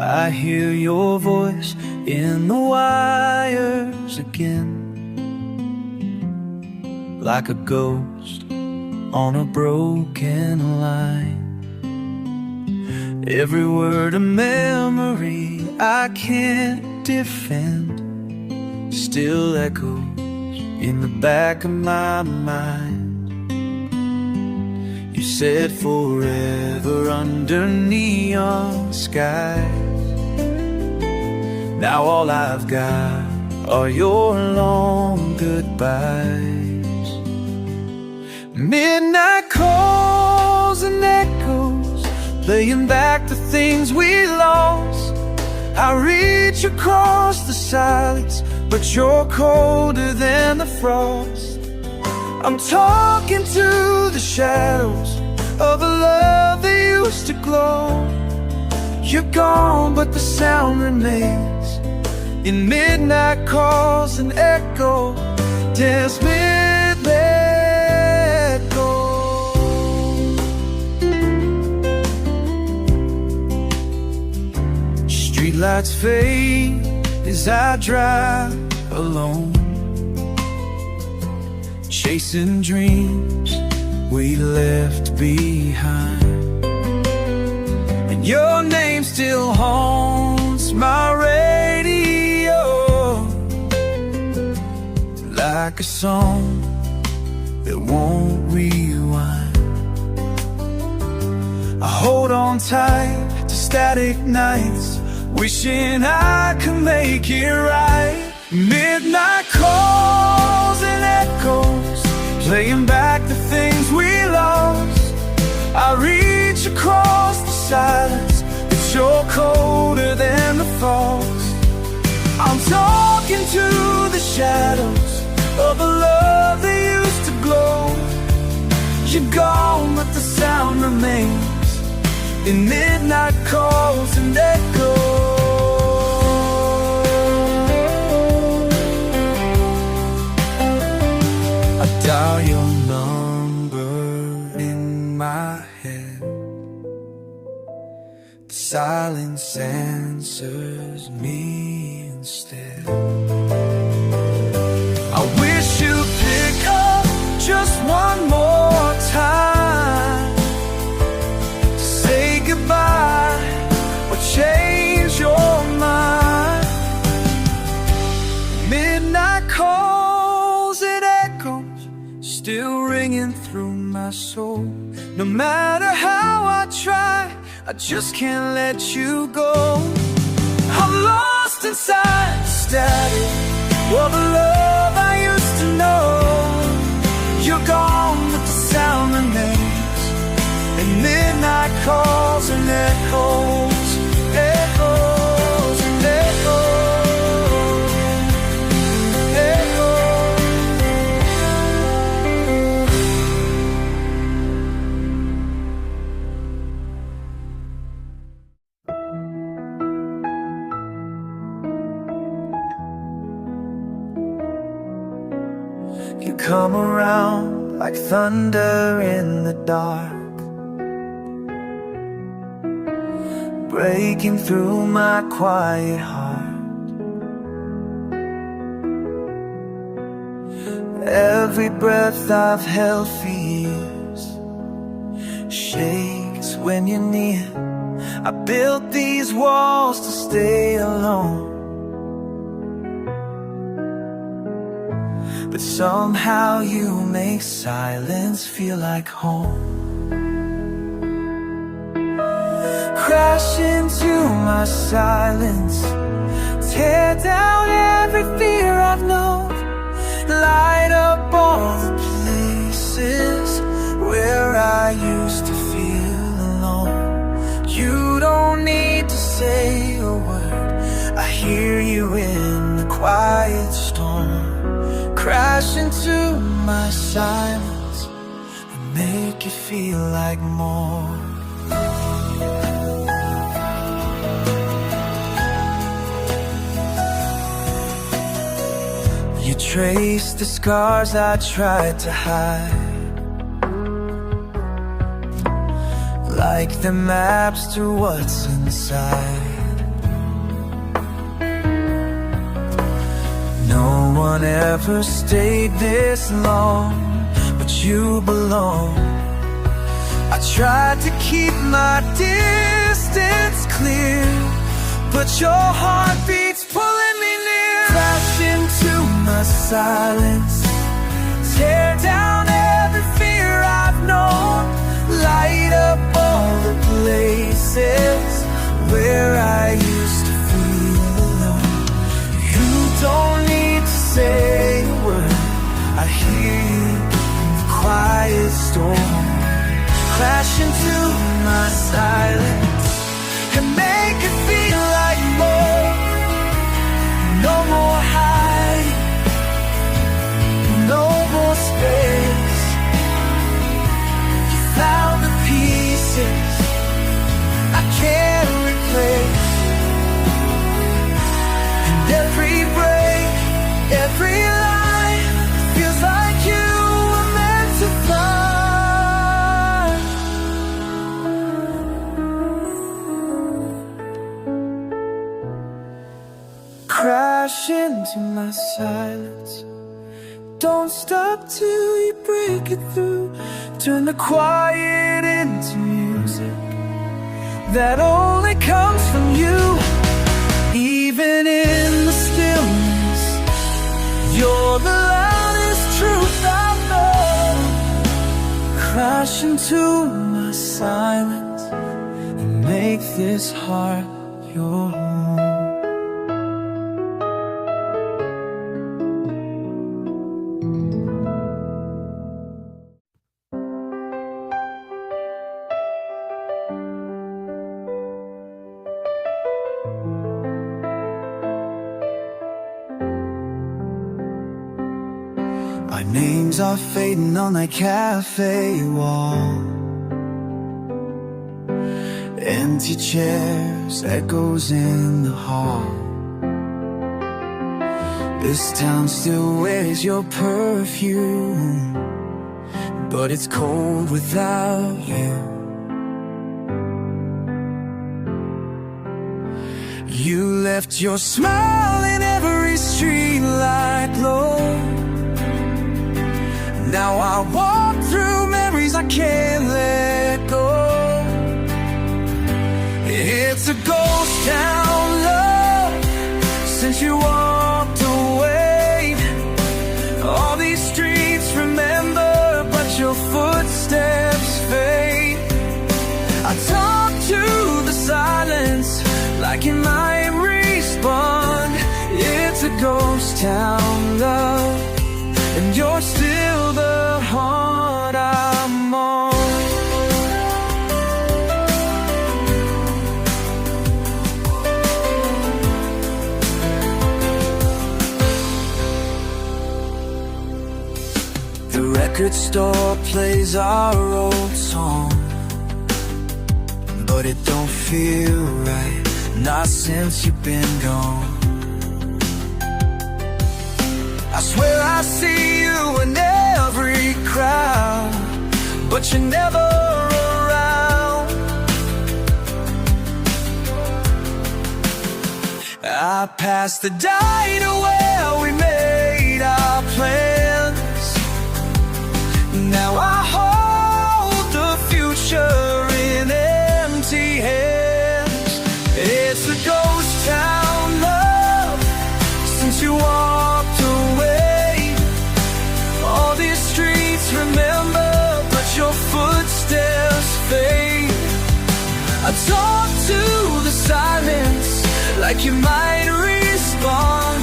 I hear your voice in the wires again, like a ghost on a broken line. Every word a memory I can't defend, still echoes in the back of my mind. You said forever under neon skies. Now all I've got are your long goodbyes. Midnight calls and echoes, playing back the things we lost. I reach across the silence, but you're colder than the frost. I'm talking to the shadows of a love that used to glow. You're gone, but the sound remains in midnight calls and echo. Dance with let go. Streetlights fade as I drive alone, chasing dreams we left behind. And your name still haunts my radio, like a song that won't rewind. I hold on tight to static nights, wishing I could make it right. Midnight calls and echoes, playing back the things we lost. I reach across the silence, but you're colder than the frost. I'm talking to the shadows of a love that used to glow. You're gone, but the sound remains in midnight calls and echoes. Dial your number in my head, the silence answers me instead. I wish you'd pick up just one more time to say goodbye or change your mind. Midnight calls and echoes, still ringing through my soul. No matter how I try, I just can't let you go. I'm lost inside the static of a love I used to know. You're gone, but the sound remains, and midnight calls and echoes, echoes and echoes. You come around like thunder in the dark, breaking through my quiet heart. Every breath I've held for years shakes when you're near. I built these walls to stay alone, but somehow you make silence feel like home. Crash into my silence, tear down every fear I've known, light up all the places where I used to feel alone. You don't need to say a word, I hear you in the quiet storm. Crash into my silence and make it feel like more. You trace the scars I tried to hide, like the maps to what's inside. No one ever stayed this long, but you belong. I tried to keep my distance clear, but your heartbeat's pulling me near. Crash into my silence, tear down every fear I've known, light up all the places where I used to feel alone. You don't need to say a word, I hear you in the quiet storm. Crash into my silence and make it feel like more. No more hiding, no more space. You found the pieces I can't replace. And every break, every line feels like you were meant to fly. Crash into my silence, don't stop till you break it through. Turn the quiet into music that only comes from you. Even in the stillness, you're the loudest truth I know. Crash into my silence and make this heart your home. Our names are fading on that cafe wall. Empty chairs, echoes in the hall. This town still wears your perfume, but it's cold without you. You left your smile in every streetlight glow. Now I walk through memories I can't let go. It's a ghost town, love, since you walked away. All these streets remember, but your footsteps fade. I talk to the silence like it might respond. It's a ghost town, love, and you're still the heart I'm on. The record store plays our old song, but it don't feel right, not since you've been gone. I swear I see you in every crowd, but you're never around. I passed the diner where we made our plans. Now I hold the future in empty hands. It's a ghost town, love, since you walked away. All these streets remember, but your footsteps fade. I talk to the silence like you might respond.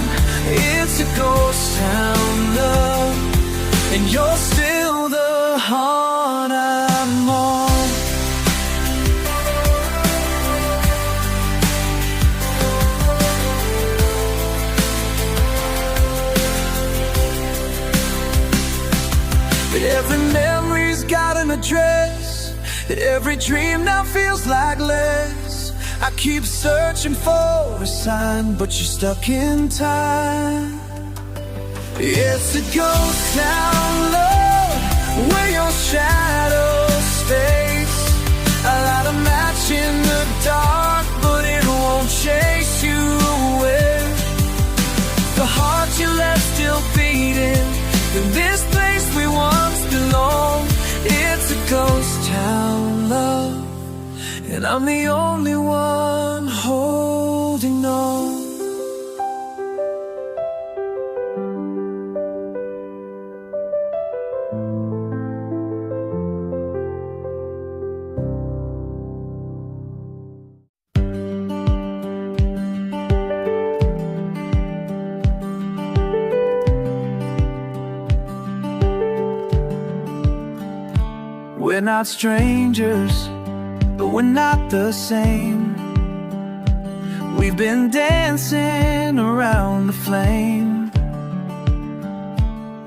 It's a ghost town, love, and you're still the heart I'm on. But every memory's got an address, every dream now feels like less. I keep searching for a sign, but you're stuck in time. It's a ghost town, love, where your shadow stays. I light a match in the dark, but it won't chase you away. The heart you I'm the only one holding on. We're not strangers, but we're not the same. We've been dancing around the flame.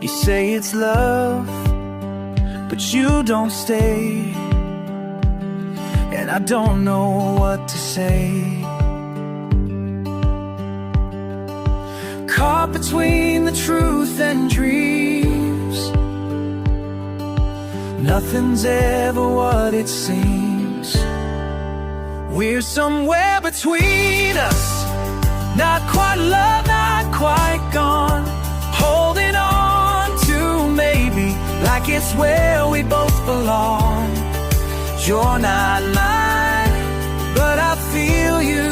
You say it's love, but you don't stay, and I don't know what to say. Caught between the truth and dreams, nothing's ever what it seems. We're somewhere between us, not quite love, not quite gone. Holding on to maybe, like it's where we both belong. You're not mine, but I feel you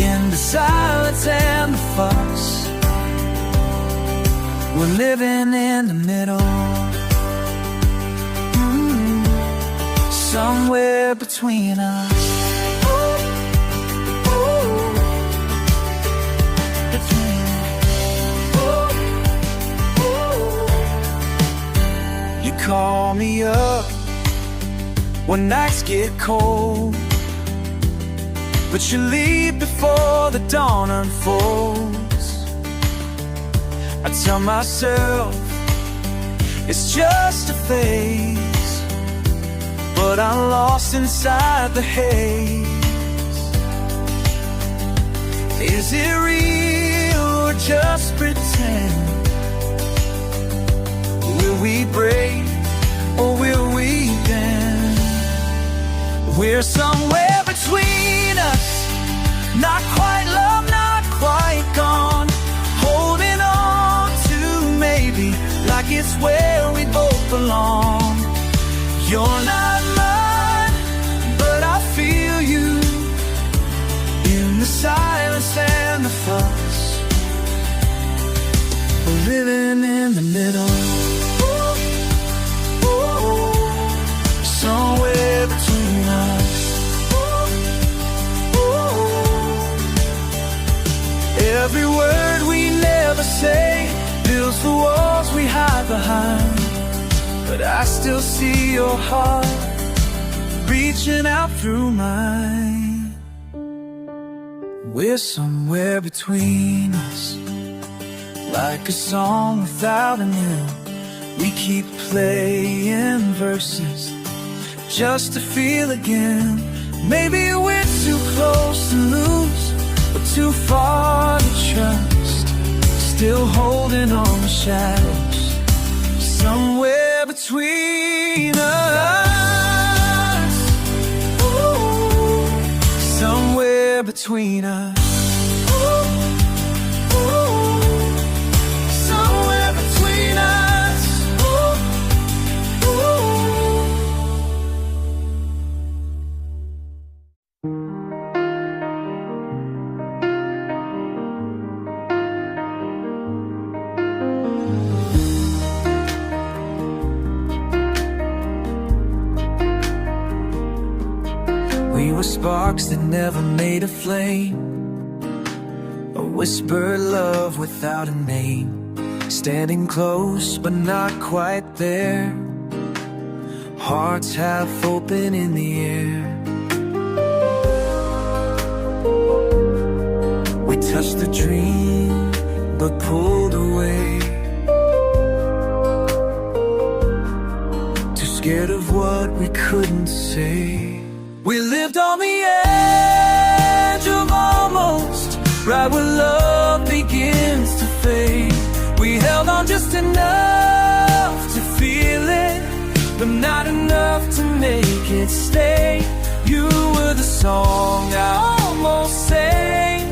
in the silence and the fuss. We're living in the middle, somewhere between us. You call me up when nights get cold, but you leave before the dawn unfolds. I tell myself it's just a phase, but I'm lost inside the haze. Is it real or just pretend? Will we break or will we bend? We're somewhere between us, not quite love, not quite gone. Holding on to maybe, like it's where we both belong. You're not mine, but I feel you in the silence and the fuss. We're living in the middle, somewhere between us. Every word we never say builds the walls we hide behind, but I still see your heart reaching out through mine. We're somewhere between us, like a song without an end. We keep playing verses just to feel again. Maybe we're too close to lose, but too far to trust. Still holding on to shadows, somewhere between us. Ooh, somewhere between us. Somewhere between us. We were sparks that never made a flame, a whispered love without a name. Standing close but not quite there, hearts half open in the air. We touched the dream but pulled away, too scared of what we couldn't say. We lived on the edge of almost, right where love begins to fade. We held on just enough to feel it, but not enough to make it stay. You were the song I almost sang,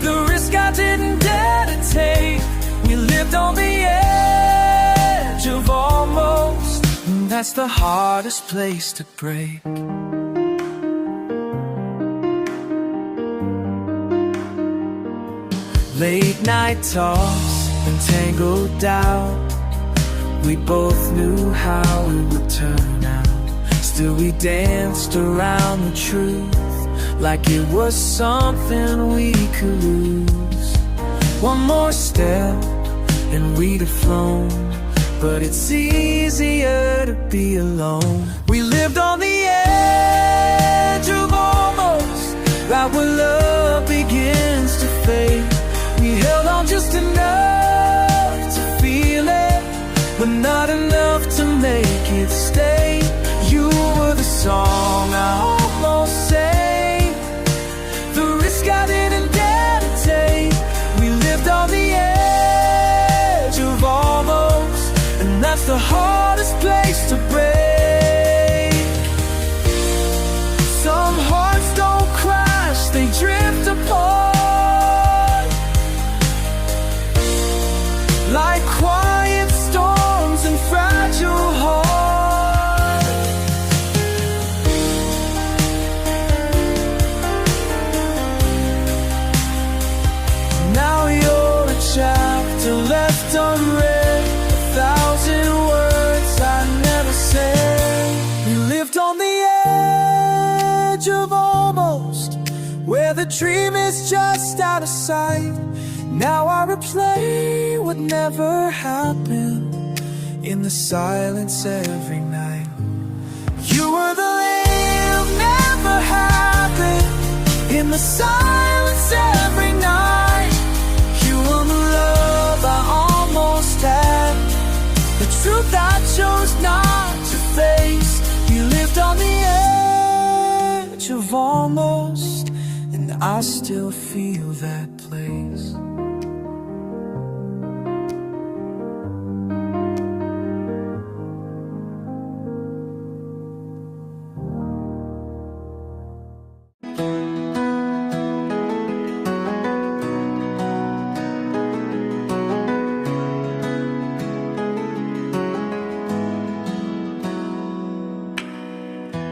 the risk I didn't dare to take. We lived on the edge of almost, and that's the hardest place to break. Late night talks and tangled doubt. We both knew how it would turn out. Still we danced around the truth like it was something we could lose. One more step and we'd have flown, but it's easier to be alone. We lived on the edge of almost, right where love begins to fade. We held on just enough to feel it, but not enough to make it stay. You were the song I almost sang, the risk I didn't dare to take. We lived on the edge of almost, and that's the hardest place to break. Some hearts don't crash, they drift apart, like quiet storms and fragile hearts. Now you're a chapter left unread, 1,000 words I never said. We lived on the edge of almost, where the dream is just out of sight. Now I replay what never happened in the silence every night. You were the lamb, never happened in the silence every night. You were the love I almost had, the truth I chose not to face. You lived on the edge of almost, and I still feel that place.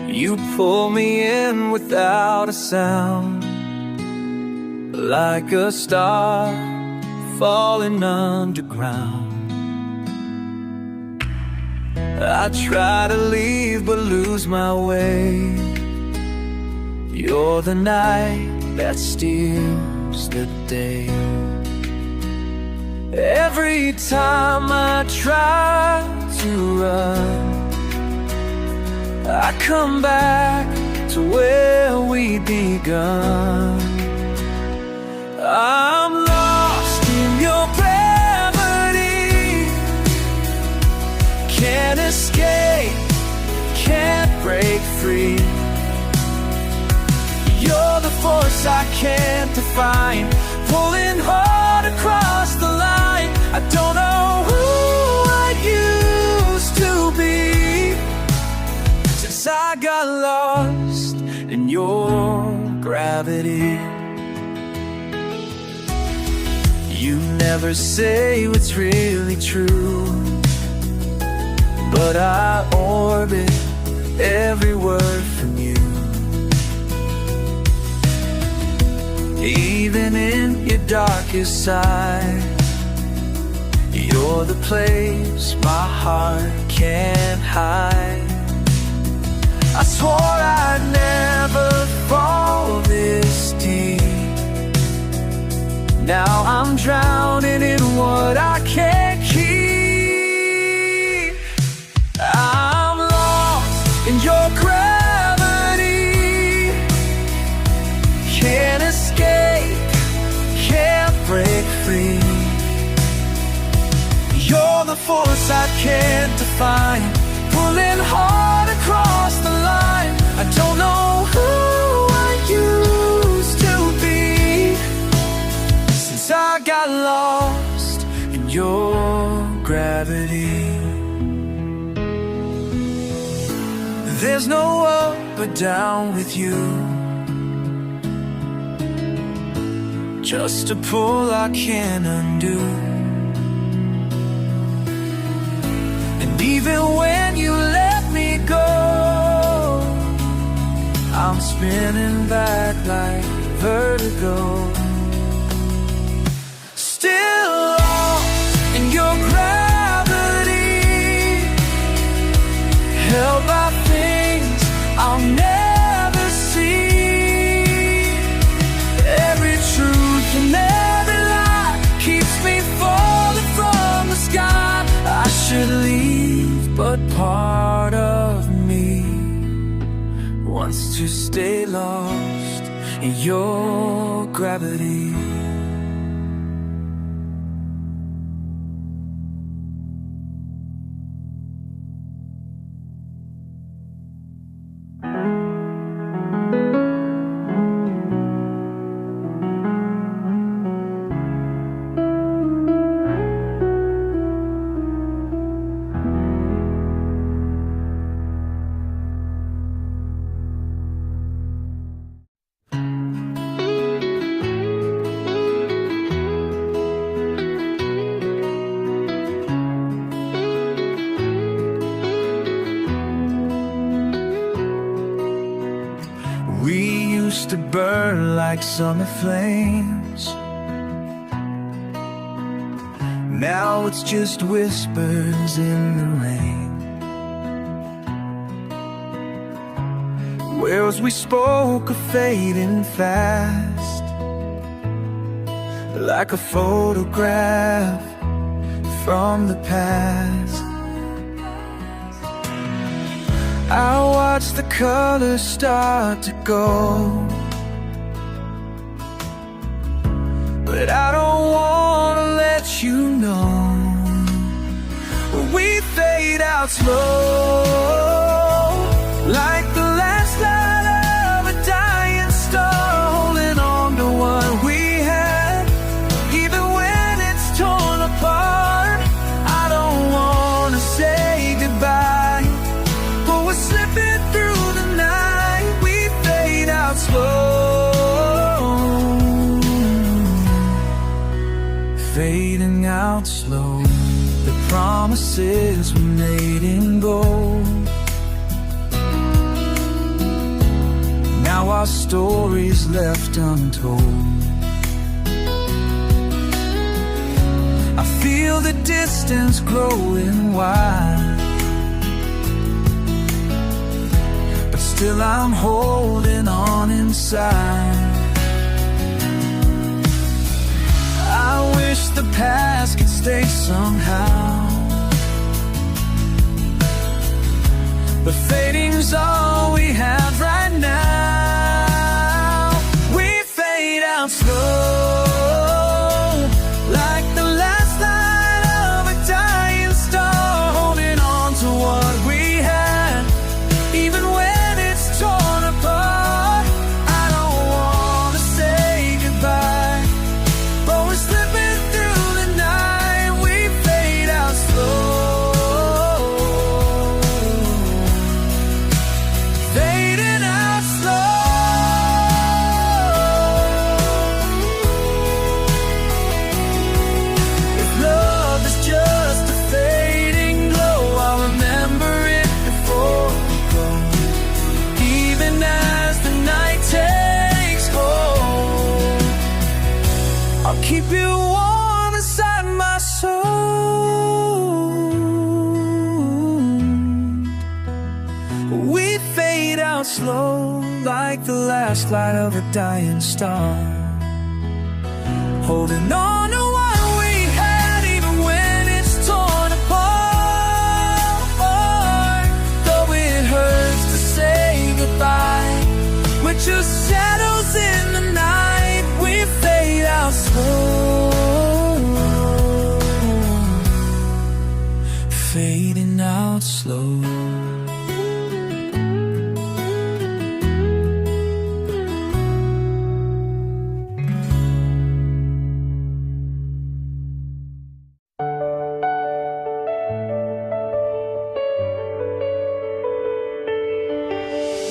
You pull me in without a sound, like a star falling underground. I try to leave but lose my way. You're the night that steals the day. Every time I try to run, I come back to where we begun. I'm lost in your gravity, can't escape, can't break free. You're the force I can't define, pulling hard across the line. I don't know who I used to be, I got lost in your gravity. You never say what's really true, but I orbit every word from you. Even in your darkest side, you're the place my heart can't hide. I swore I'd never fall this deep. Now I'm drowning in what I can't keep. I'm lost in your gravity, can't escape, can't break free. You're the force I can't define, pulling hard across the line. I don't know who I used to be, since I got lost in your gravity. There's no up or down with you, just a pull I can't undo. And even when you let me go, I'm spinning back like vertigo. but part of me wants to stay lost in your gravity. We used to burn like summer flames. Now it's just whispers in the rain. Words we spoke are fading fast, like a photograph from the past. I watch the colors start to go, but I don't want to let you know. We fade out slow, like the last light of a dying star, holding on to what we had, even when it's torn apart. I don't want to say goodbye, but we're slipping through the night. We fade out slow, fading out slow. The promises we made in gold, now our story's left untold. I feel the distance growing wide, but still I'm holding on inside. I wish the past could stay somehow, but fading's all we have right now. We fade out slow, like the last light of a dying star, holding on to what we had, even when it's torn apart. I don't want to say goodbye, but we're slipping through the night. We fade out slow, fading out slow. If love is just a fading glow, I'll remember it before we go. Even as the night takes hold, I'll keep you warm inside my soul. We fade out slow, like the last light of a dying star, holding on to what we had, even when it's torn apart. Though it hurts to say goodbye, we're just shadows in the night. We fade out slow, fading out slow.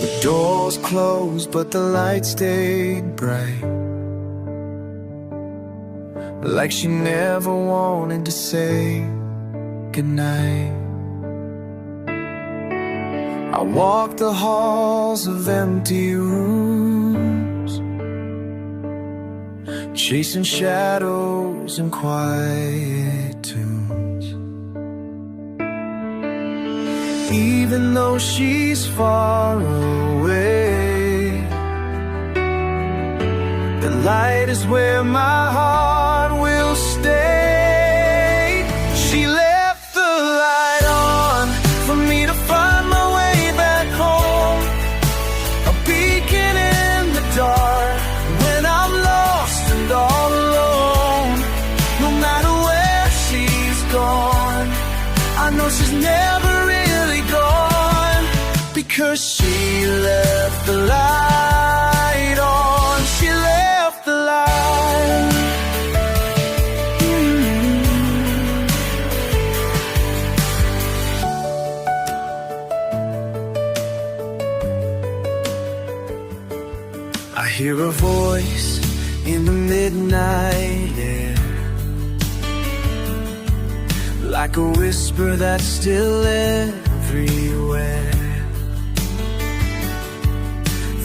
The doors closed, but the light stayed bright, like she never wanted to say goodnight. I walked the halls of empty rooms, chasing shadows and quiet tunes. Even though she's far away, the light is where my heart will stay. She left the light on for because she left the light on. She left the light. I hear a voice in the midnight air, like a whisper that's still everywhere.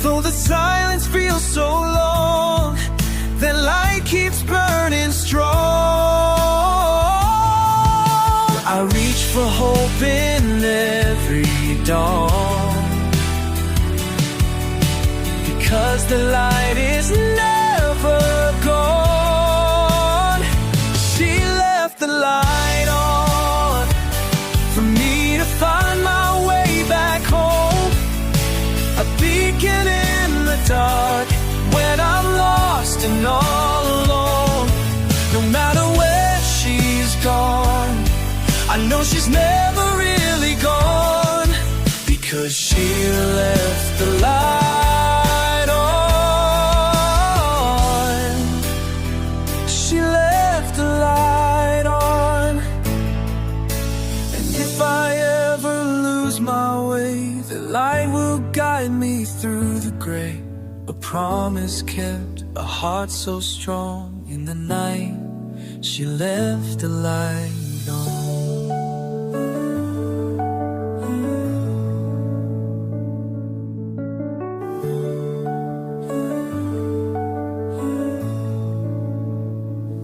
Though the silence feels so long, the light keeps burning strong. I reach for hope in every dawn, because the light is never gone. She left the light on for me to find my way back home, a beacon in the dark when I'm lost and all alone. No matter where she's gone, I know she's never really gone, because she left the light on. She left the light on. And if I ever lose my way, the light will guide me through the gray. A promise kept, a heart so strong. In the night, she left the light on.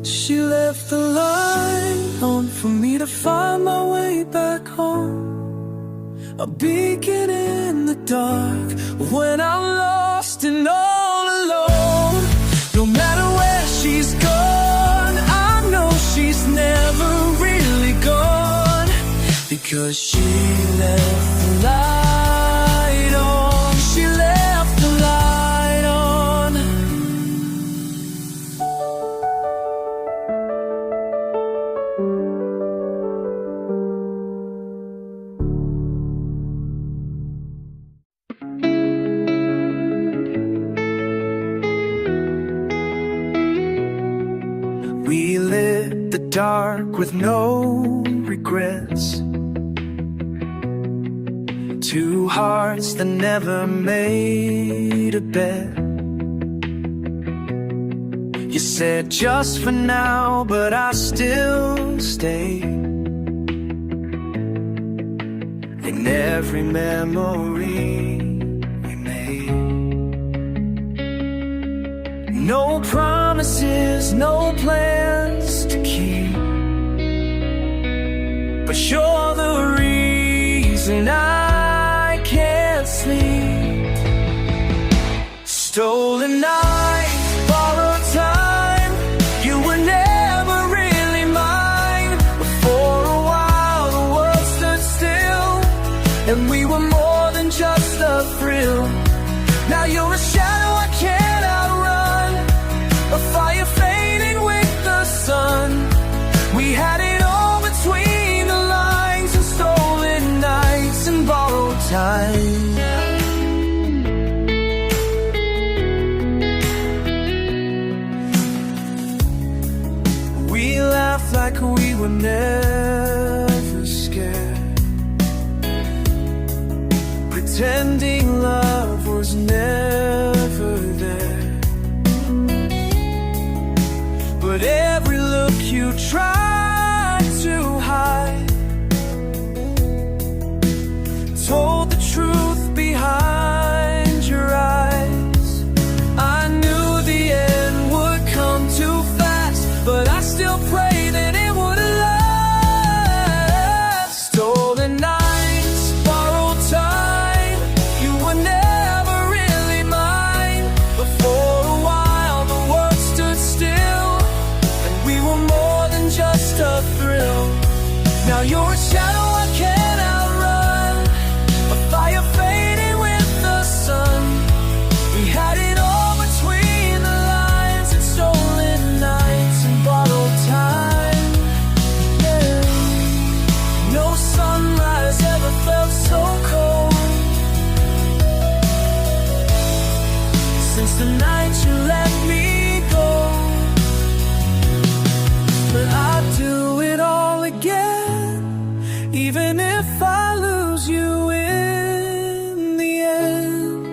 She left the light on for me to find my way back home, a beacon in the dark when I'm lost and all alone. No matter where she's gone, I know she's never really gone, because she left the light on. She left the light on. We lit the dark with no regrets, two hearts that never made a bet. You said just for now, but I still stay in every memory we made. No promises, no plans to keep, but you're the reason I can't sleep. Stolen night, borrowed time, you were never really mine. But for a while the world stood still, and we were more than just a thrill. Now you're a shadow I can't outrun, a fire fading with the sun. We had it all between the lines, and stolen nights and borrowed time. We laughed like we were never scared, pretending love was never there. But every look you tried to hide told the truth behind your eyes. I knew the end would come too fast, but I still pray that it would last. Stolen nights, borrowed time, you were never really mine. But for a while the world stood still, and we were more than just if I lose you in the end.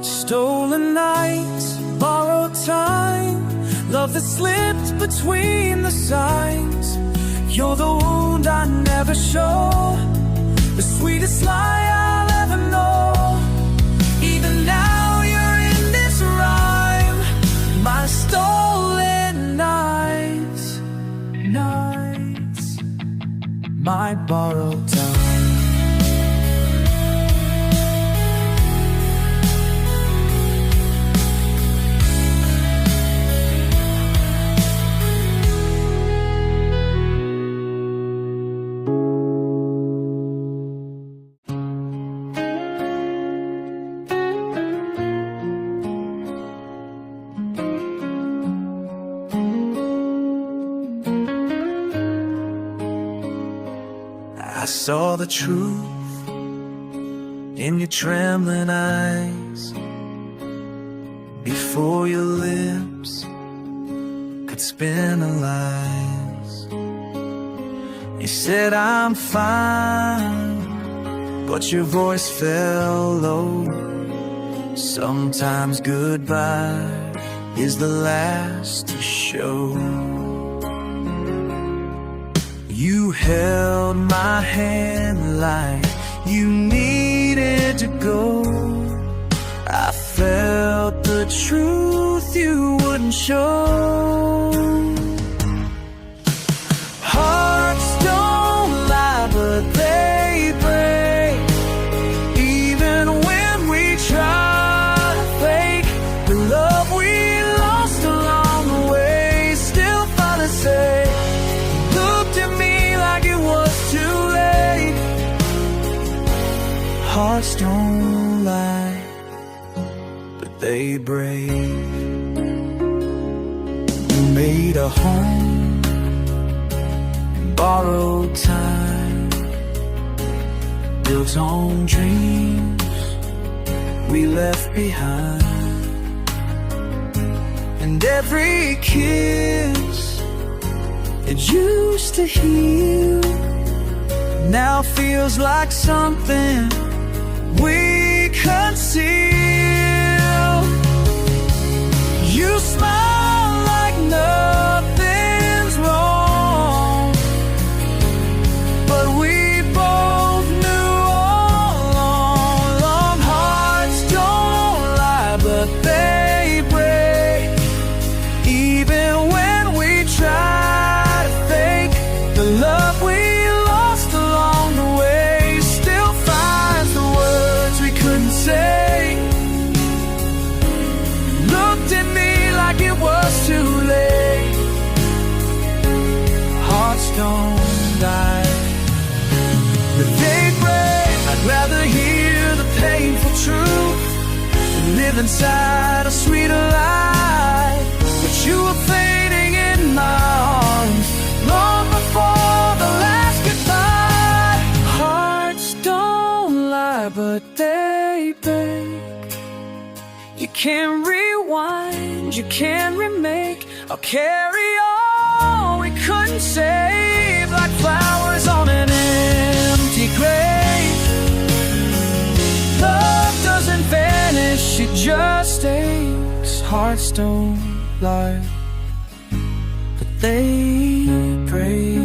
Stolen nights, borrowed time, love that slipped between the signs. You're the wound I never show, the sweetest lie I'll ever know. Even now you're in this rhyme, my stolen nights, my borrowed time. I saw the truth in your trembling eyes before your lips could spin a lies. You said I'm fine, but your voice fell low. Sometimes goodbye is the last to show. You held my hand like you needed to go. I felt the truth you wouldn't show. Hearts don't lie, but they break. Even when we try to fake the love we lost along the way, still find a say. Looked at me like it was too late. Hearts don't lie, but they break. You made a home in borrowed time, built on dreams we left behind. And every kiss it used to heal now feels like something we conceal. You smile like nothing's wrong, but we both knew all along. Hearts don't lie, but they break. Even when we try to fake the love we lost along the way, still finds the words we couldn't say. Looked at me like it was too late. Hearts don't die, but they break. I'd rather hear the painful truth than live inside a sweeter lie. But you were fading in my arms long before the last goodbye. Hearts don't lie, but they break. You can't rewind, you can't remake. I'll carry all we couldn't save, like flowers on an empty grave. Love doesn't vanish, it just aches. Hearts don't lie, but they break.